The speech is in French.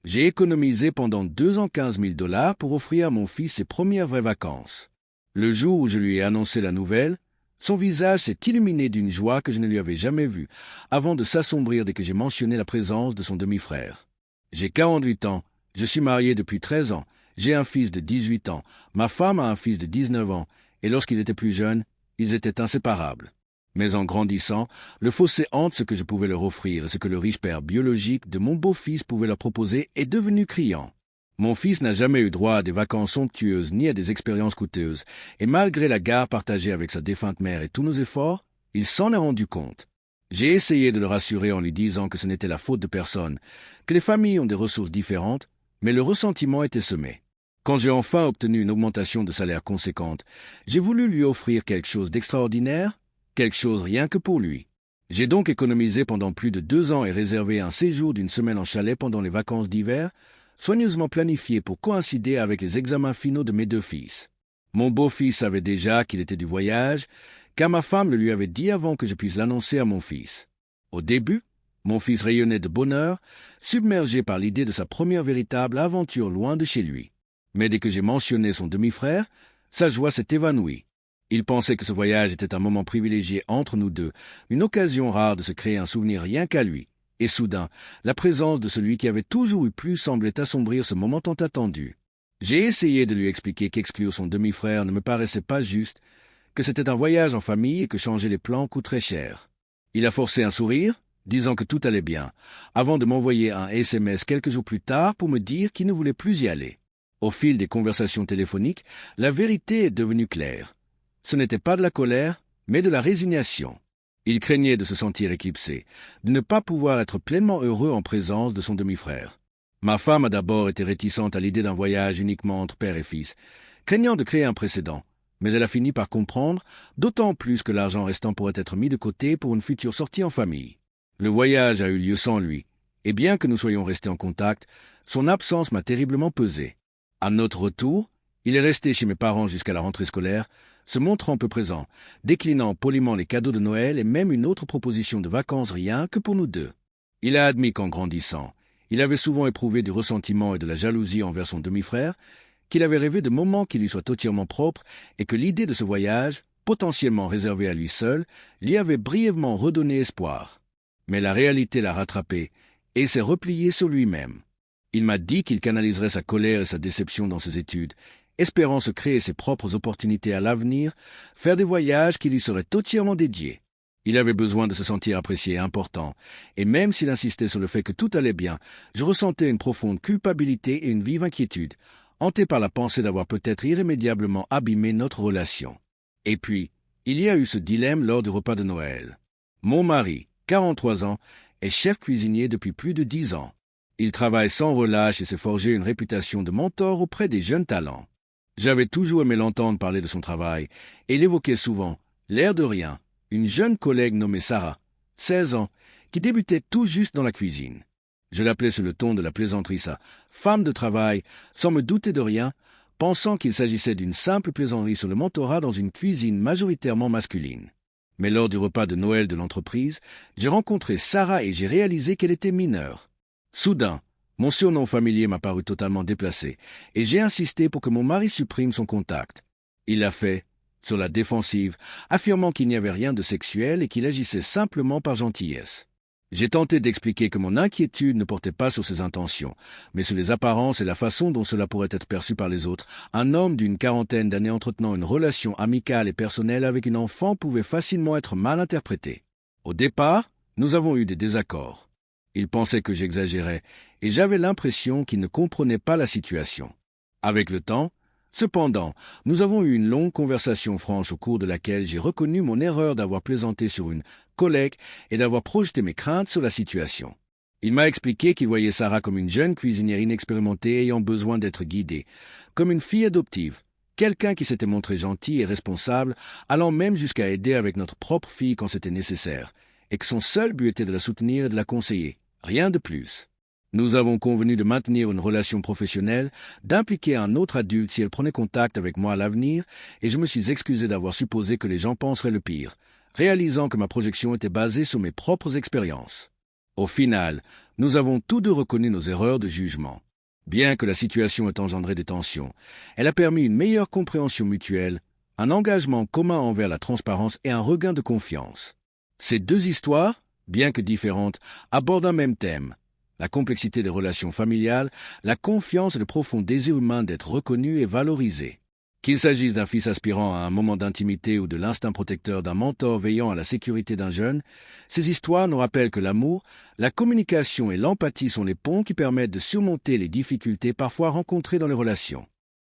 J'ai économisé pendant 2 ans 15 000 $ pour offrir à mon fils ses premières vraies vacances. Le jour où je lui ai annoncé la nouvelle, son visage s'est illuminé d'une joie que je ne lui avais jamais vue, avant de s'assombrir dès que j'ai mentionné la présence de son demi-frère. J'ai 48 ans, je suis marié depuis 13 ans, j'ai un fils de 18 ans, ma femme a un fils de 19 ans, et lorsqu'ils étaient plus jeunes, ils étaient inséparables. Mais en grandissant, le fossé entre ce que je pouvais leur offrir et ce que le riche père biologique de mon beau-fils pouvait leur proposer est devenu criant. Mon fils n'a jamais eu droit à des vacances somptueuses ni à des expériences coûteuses, et malgré la gare partagée avec sa défunte mère et tous nos efforts, il s'en est rendu compte. J'ai essayé de le rassurer en lui disant que ce n'était la faute de personne, que les familles ont des ressources différentes, mais le ressentiment était semé. Quand j'ai enfin obtenu une augmentation de salaire conséquente, j'ai voulu lui offrir quelque chose d'extraordinaire, quelque chose rien que pour lui. J'ai donc économisé pendant plus de 2 ans et réservé un séjour d'une semaine en chalet pendant les vacances d'hiver, soigneusement planifié pour coïncider avec les examens finaux de mes 2 fils. Mon beau-fils savait déjà qu'il était du voyage, car ma femme le lui avait dit avant que je puisse l'annoncer à mon fils. Au début, mon fils rayonnait de bonheur, submergé par l'idée de sa première véritable aventure loin de chez lui. Mais dès que j'ai mentionné son demi-frère, sa joie s'est évanouie. Il pensait que ce voyage était un moment privilégié entre nous deux, une occasion rare de se créer un souvenir rien qu'à lui. Et soudain, la présence de celui qui avait toujours eu plus semblait assombrir ce moment tant attendu. J'ai essayé de lui expliquer qu'exclure son demi-frère ne me paraissait pas juste, que c'était un voyage en famille et que changer les plans coûterait cher. Il a forcé un sourire, disant que tout allait bien, avant de m'envoyer un SMS quelques jours plus tard pour me dire qu'il ne voulait plus y aller. Au fil des conversations téléphoniques, la vérité est devenue claire. Ce n'était pas de la colère, mais de la résignation. Il craignait de se sentir éclipsé, de ne pas pouvoir être pleinement heureux en présence de son demi-frère. Ma femme a d'abord été réticente à l'idée d'un voyage uniquement entre père et fils, craignant de créer un précédent, mais elle a fini par comprendre, d'autant plus que l'argent restant pourrait être mis de côté pour une future sortie en famille. Le voyage a eu lieu sans lui, et bien que nous soyons restés en contact, son absence m'a terriblement pesé. À notre retour, il est resté chez mes parents jusqu'à la rentrée scolaire, se montrant peu présent, déclinant poliment les cadeaux de Noël et même une autre proposition de vacances rien que pour nous deux. Il a admis qu'en grandissant, il avait souvent éprouvé du ressentiment et de la jalousie envers son demi-frère, qu'il avait rêvé de moments qui lui soient entièrement propres et que l'idée de ce voyage, potentiellement réservé à lui seul, lui avait brièvement redonné espoir. Mais la réalité l'a rattrapé et s'est replié sur lui-même. Il m'a dit qu'il canaliserait sa colère et sa déception dans ses études, espérant se créer ses propres opportunités à l'avenir, faire des voyages qui lui seraient entièrement dédiés. Il avait besoin de se sentir apprécié et important, et même s'il insistait sur le fait que tout allait bien, je ressentais une profonde culpabilité et une vive inquiétude, hanté par la pensée d'avoir peut-être irrémédiablement abîmé notre relation. Et puis, il y a eu ce dilemme lors du repas de Noël. Mon mari, 43 ans, est chef cuisinier depuis plus de 10 ans. Il travaille sans relâche et s'est forgé une réputation de mentor auprès des jeunes talents. J'avais toujours aimé l'entendre parler de son travail, et il évoquait souvent, l'air de rien, une jeune collègue nommée Sarah, 16 ans, qui débutait tout juste dans la cuisine. Je l'appelais sur le ton de la plaisanterie sa femme de travail, sans me douter de rien, pensant qu'il s'agissait d'une simple plaisanterie sur le mentorat dans une cuisine majoritairement masculine. Mais lors du repas de Noël de l'entreprise, j'ai rencontré Sarah et j'ai réalisé qu'elle était mineure. Soudain, mon surnom familier m'a paru totalement déplacé, et j'ai insisté pour que mon mari supprime son contact. Il l'a fait, sur la défensive, affirmant qu'il n'y avait rien de sexuel et qu'il agissait simplement par gentillesse. J'ai tenté d'expliquer que mon inquiétude ne portait pas sur ses intentions, mais sur les apparences et la façon dont cela pourrait être perçu par les autres. Un homme d'une quarantaine d'années entretenant une relation amicale et personnelle avec une enfant pouvait facilement être mal interprété. Au départ, nous avons eu des désaccords. Il pensait que j'exagérais, et j'avais l'impression qu'il ne comprenait pas la situation. Avec le temps, cependant, nous avons eu une longue conversation franche au cours de laquelle j'ai reconnu mon erreur d'avoir plaisanté sur une collègue et d'avoir projeté mes craintes sur la situation. Il m'a expliqué qu'il voyait Sarah comme une jeune cuisinière inexpérimentée ayant besoin d'être guidée, comme une fille adoptive, quelqu'un qui s'était montré gentil et responsable, allant même jusqu'à aider avec notre propre fille quand c'était nécessaire, et que son seul but était de la soutenir et de la conseiller, rien de plus. Nous avons convenu de maintenir une relation professionnelle, d'impliquer un autre adulte si elle prenait contact avec moi à l'avenir, et je me suis excusé d'avoir supposé que les gens penseraient le pire, réalisant que ma projection était basée sur mes propres expériences. Au final, nous avons tous deux reconnu nos erreurs de jugement. Bien que la situation ait engendré des tensions, elle a permis une meilleure compréhension mutuelle, un engagement commun envers la transparence et un regain de confiance. Ces deux histoires, bien que différentes, abordent un même thème: la complexité des relations familiales, la confiance et le profond désir humain d'être reconnu et valorisé. Qu'il s'agisse d'un fils aspirant à un moment d'intimité ou de l'instinct protecteur d'un mentor veillant à la sécurité d'un jeune, ces histoires nous rappellent que l'amour, la communication et l'empathie sont les ponts qui permettent de surmonter les difficultés parfois rencontrées dans les relations.